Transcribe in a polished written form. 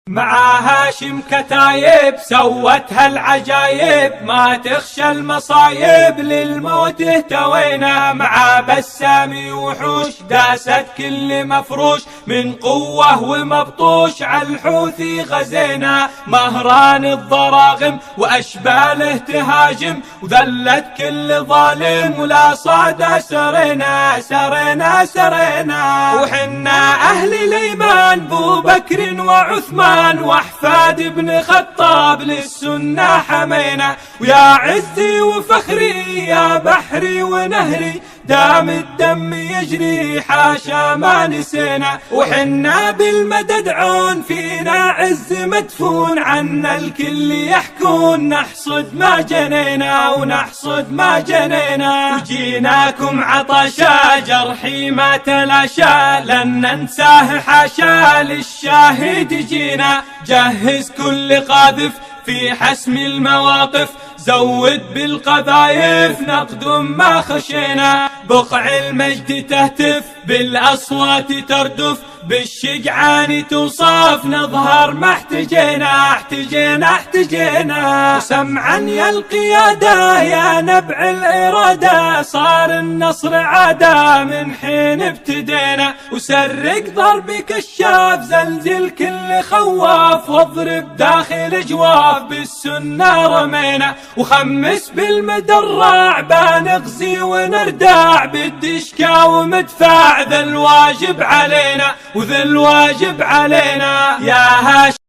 مع هاشم كتايب سوتها العجايب، ما تخشى المصايب للموت اهتوينا. مع بسامي وحوش داست كل مفروش، من قوة ومبطوش عالحوثي غزينا. مهران الضراغم وأشباله تهاجم، وذلت كل ظالم ولا صاد سرينا سرينا سرينا. وحنا أهل الإيمان بو بكر وعثمان واحفاد ابن خطاب للسنة حمينا. ويا عزي وفخري يا بحري ونهري، دام الدم يجري حاشا ما نسينا. وحنا بالمدد عون فينا عز مدفون، عنا الكل يحكون نحصد ما جنينا ونحصد ما جنينا. وجيناكم عطشا جرحي ما تلاشى، لن ننساه حاشا للشاهد جينا. جهز كل قاذف في حسم المواقف، زود بالقذايف نقدم ما خشينا. بقع المجد تهتف بالأصوات تردف، بالشجعان توصاف نظهر ما احتجينا احتجينا احتجينا. وسمعا يا القيادة يا نبع الإرادة، صار النصر عادة من حين ابتدينا. وسرق ضرب كشاف زلزل كل خواف، واضرب داخل جواف بالسنة رمينا. وخمس بالمدرع بنغزي ونرداع، بالدشكا ومدفع ذا الواجب علينا وذا الواجب علينا. يا هاشم